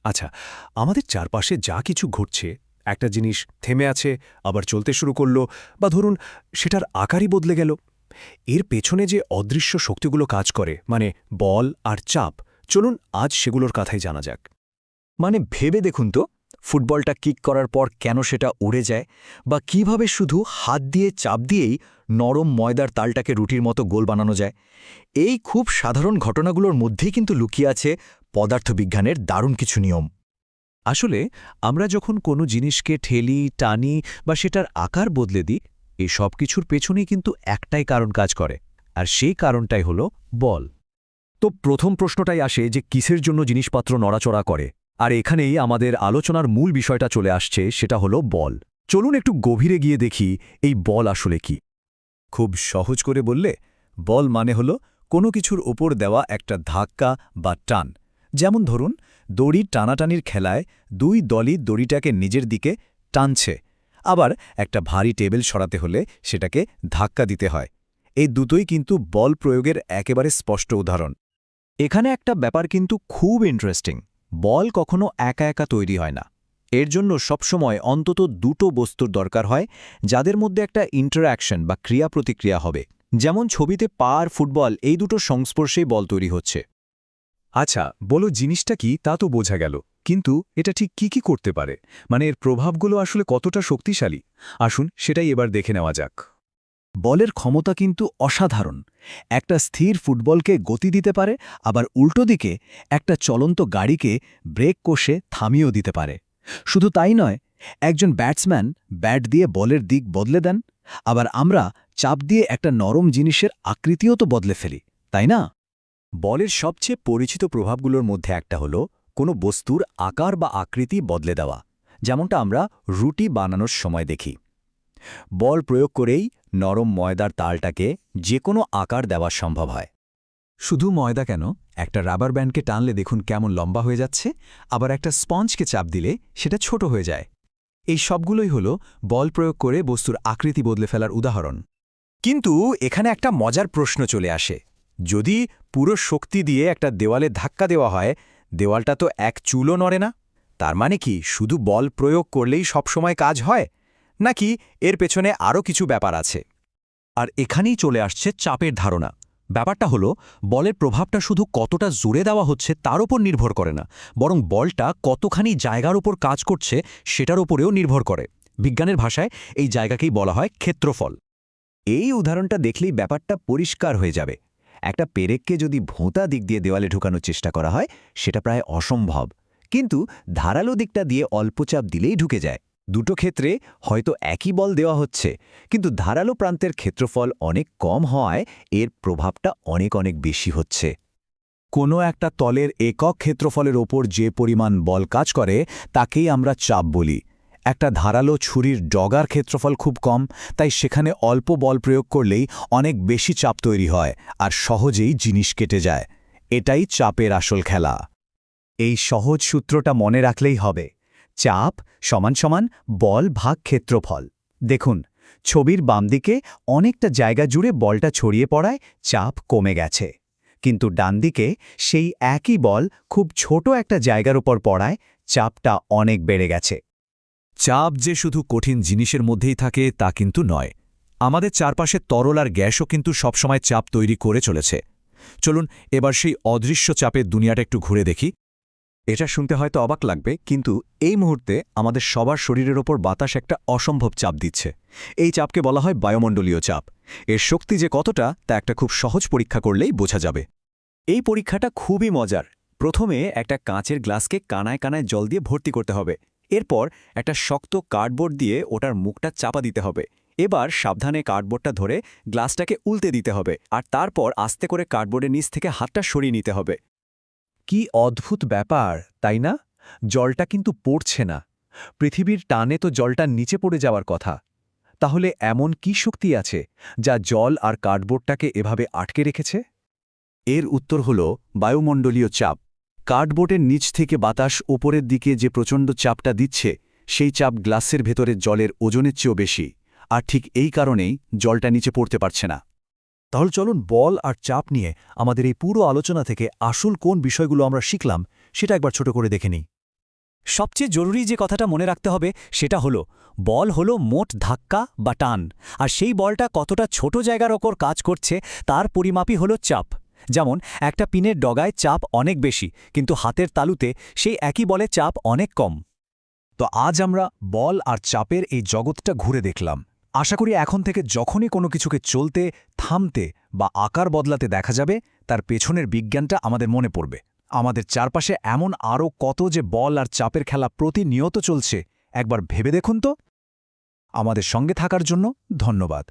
আচ্ছা, আমাদের চারপাশে যা কিছু ঘটছে, একটা জিনিস থেমে আছে, আবার চলতে শুরু করলো, বা ধরুন সেটার আকারই বদলে গেল, এর পেছনে যে অদৃশ্য শক্তিগুলো কাজ করে, মানে বল আর চাপ, চলুন আজ সেগুলোর কথাই জানা যাক। মানে ভেবে দেখুন তো, ফুটবলটা কিক করার পর কেন সেটা উড়ে যায়, বা কিভাবে শুধু হাত দিয়ে চাপ দিয়েই নরম ময়দার তালটাকে রুটির মতো গোল বানানো যায়। এই খুব সাধারণ ঘটনাগুলোর মধ্যেই কিন্তু লুকিয়ে আছে পদার্থবিজ্ঞানের দারুণ কিছু নিয়ম। আসলে আমরা যখন কোনো জিনিসকে ঠেলি, টানি বা সেটার আকার বদলে দিই, এই সব কিছুর পেছনেই কিন্তু একটাই কারণ কাজ করে, আর সেই কারণটাই হলো বল। তো প্রথম প্রশ্নটাই আসে যে কিসের জন্য জিনিসপত্র নড়াচড়া করে, আর এখানেই আমাদের আলোচনার মূল বিষয়টা চলে আসছে, সেটা হলো বল। চলুন একটু গভীরে গিয়ে দেখি এই বল আসলে কি। খুব সহজ করে বললে, বল মানে হলো কোনো কিছুর ওপর দেওয়া একটা ধাক্কা বা টান। যেমন ধরুন, দড়ি টানাটানির খেলায় দুই দলই দড়িটাকে নিজের দিকে টানছে, আবার একটা ভারী টেবিল সরাতে হলে সেটাকে ধাক্কা দিতে হয়। এই দুটোই কিন্তু বল প্রয়োগের একেবারে স্পষ্ট উদাহরণ। এখানে একটা ব্যাপার কিন্তু খুব ইন্টারেস্টিং। বল কখনো একা একা তৈরি হয় না। এর জন্য সবসময় অন্তত দুটো বস্তুর দরকার হয়, যাদের মধ্যে একটা ইন্টারঅ্যাকশন বা ক্রিয়া প্রতিক্রিয়া হবে। যেমন ছবিতে পা আর ফুটবল, এই দুটো সংস্পর্শেই বল তৈরি হচ্ছে। আচ্ছা, বলো জিনিসটা কি তা তো বোঝা গেল, কিন্তু এটা ঠিক কি করতে পারে? মানে এর প্রভাবগুলো আসলে কতটা শক্তিশালী? আসুন সেটাই এবার দেখে নেওয়া যাক। বলের ক্ষমতা কিন্তু অসাধারণ। একটা স্থির ফুটবলকে গতি দিতে পারে, আবার উল্টো দিকে একটা চলন্ত গাড়িকে ব্রেক কষে থামিয়েও দিতে পারে। শুধু তাই নয়, একজন ব্যাটসম্যান ব্যাট দিয়ে বলের দিক বদলে দেন, আবার আমরা চাপ দিয়ে একটা নরম জিনিসের আকৃতিও তো বদলে ফেলি, তাই না? বলের সবচেয়ে পরিচিত প্রভাবগুলোর মধ্যে একটা হলো কোনো বস্তুর আকার বা আকৃতি বদলে দেওয়া, যেমনটা আমরা রুটি বানানোর সময় দেখি। বল প্রয়োগ করেই নরম ময়দার তালটাকে যে কোনো আকার দেওয়া সম্ভব হয়। শুধু ময়দা কেন, একটা রাবার ব্যান্ডকে টানলে দেখুন কেমন লম্বা হয়ে যাচ্ছে, আবার একটা স্পঞ্জকে চাপ দিলে সেটা ছোট হয়ে যায়। এই সবগুলোই হলো বল প্রয়োগ করে বস্তুর আকৃতি বদলে ফেলার উদাহরণ। কিন্তু এখানে একটা মজার প্রশ্ন চলে আসে। যদি পুরো শক্তি দিয়ে একটা দেওয়ালে ধাক্কা দেওয়া হয়, দেওয়ালটা তো এক চুলও নড়ে না। তার মানে কি শুধু বল প্রয়োগ করলেই সবসময় কাজ হয়, নাকি এর পেছনে আরও কিছু ব্যাপার আছে? আর এখানেই চলে আসছে চাপের ধারণা। ব্যাপারটা হলো, বলের প্রভাবটা শুধু কতটা জোরে দেওয়া হচ্ছে তার উপর নির্ভর করে না, বরং বলটা কতখানি জায়গার উপর কাজ করছে সেটার উপরেও নির্ভর করে। বিজ্ঞানের ভাষায় এই জায়গাকেই বলা হয় ক্ষেত্রফল। এই উদাহরণটা দেখলেই ব্যাপারটা পরিষ্কার হয়ে যাবে। একটা পেরেককে যদি ভোঁতা দিক দিয়ে দেওয়ালে ঢোকানোর চেষ্টা করা হয়, সেটা প্রায় অসম্ভব। কিন্তু ধারালো দিকটা দিয়ে অল্প চাপ দিলেই ঢুকে যায়। দুটো ক্ষেত্রে হয়তো একই বল দেওয়া হচ্ছে, কিন্তু ধারালো প্রান্তের ক্ষেত্রফল অনেক কম হওয়ায় এর প্রভাবটা অনেক অনেক বেশি হচ্ছে। কোনো একটা তলের একক ক্ষেত্রফলের ওপর যে পরিমাণ বল কাজ করে তাকেই আমরা চাপ বলি। একটা ধারালো ছুরির ডগার ক্ষেত্রফল খুব কম, তাই সেখানে অল্প বল প্রয়োগ করলেই অনেক বেশি চাপ তৈরি হয় আর সহজেই জিনিস কেটে যায়। এটাই চাপের আসল খেলা। এই সহজ সূত্রটা মনে রাখলেই হবে। চাপ সমান সমান বল ভাগ ক্ষেত্রফল। দেখুন, ছবির বাম দিকে অনেকটা জায়গা জুড়ে বলটা ছড়িয়ে পড়ায় চাপ কমে গেছে, কিন্তু ডান দিকে সেই একই বল খুব ছোট একটা জায়গার উপর পড়ায় চাপটা অনেক বেড়ে গেছে। চাপ যে শুধু কঠিন জিনিসের মধ্যেই থাকে তা কিন্তু নয়। আমাদের চারপাশে তরল আর গ্যাসও কিন্তু সবসময় চাপ তৈরি করে চলেছে। চলুন এবার সেই অদৃশ্য চাপের দুনিয়াটা একটু ঘুরে দেখি। এটা শুনতে হয়তো অবাক লাগবে, কিন্তু এই মুহূর্তে আমাদের সবার শরীরের ওপর বাতাস একটা অসম্ভব চাপ দিচ্ছে। এই চাপকে বলা হয় বায়ুমণ্ডলীয় চাপ। এর শক্তি যে কতটা তা একটা খুব সহজ পরীক্ষা করলেই বোঝা যাবে। এই পরীক্ষাটা খুবই মজার। প্রথমে একটা কাঁচের গ্লাসকে কানায় কানায় জল দিয়ে ভর্তি করতে হবে। এরপর একটা শক্ত কার্ডবোর্ড দিয়ে ওটার মুখটা চাপা দিতে হবে। এবার সাবধানে কার্ডবোর্ডটা ধরে গ্লাসটাকে উল্টে দিতে হবে, আর তারপর আস্তে করে কার্ডবোর্ডের নিচ থেকে হাতটা সরিয়ে নিতে হবে। কি অদ্ভুত ব্যাপার, তাই না? জলটা কিন্তু পড়ছে না। পৃথিবীর টানে তো জলটা নিচে পড়ে যাওয়ার কথা। তাহলে এমন কি শক্তি আছে যা জল আর কার্ডবোর্ডটাকে এভাবে আটকে রেখেছে? এর উত্তর হল বায়ুমণ্ডলীয় চাপ। কার্ডবোর্ডের নিচ থেকে বাতাস ওপরের দিকে যে প্রচণ্ড চাপটা দিচ্ছে, সেই চাপ গ্লাসের ভেতরে জলের ওজনের চেয়েও বেশি, আর ঠিক এই কারণেই জলটা নিচে পড়তে পারছে না। তাহলে চলুন বল আর চাপ নিয়ে আমাদের এই পুরো আলোচনা থেকে আসল কোন বিষয়গুলো আমরা শিখলাম সেটা একবার ছোট করে দেখে নিই। সবচেয়ে জরুরি যে কথাটা মনে রাখতে হবে সেটা হলো বল হলো মোট ধাক্কা বা টান, আর সেই বলটা কতটা ছোট জায়গার ওপর কাজ করছে তার পরিমাপই হলো চাপ। যেমন একটা পিনের ডগায় চাপ অনেক বেশি, কিন্তু হাতের তালুতে সেই একই বলে চাপ অনেক কম। তো আজ আমরা বল আর চাপের এই জগৎটা ঘুরে দেখলাম। আশা করি এখন থেকে যখনই কোনো কিছুকে চলতে, থামতে বা আকার বদলাতে দেখা যাবে, তার পেছনের বিজ্ঞানটা আমাদের মনে পড়বে। আমাদের চারপাশে এমন আরও কত যে বল আর চাপের খেলা প্রতিনিয়ত চলছে, একবার ভেবে দেখুন তো। আমাদের সঙ্গে থাকার জন্য ধন্যবাদ।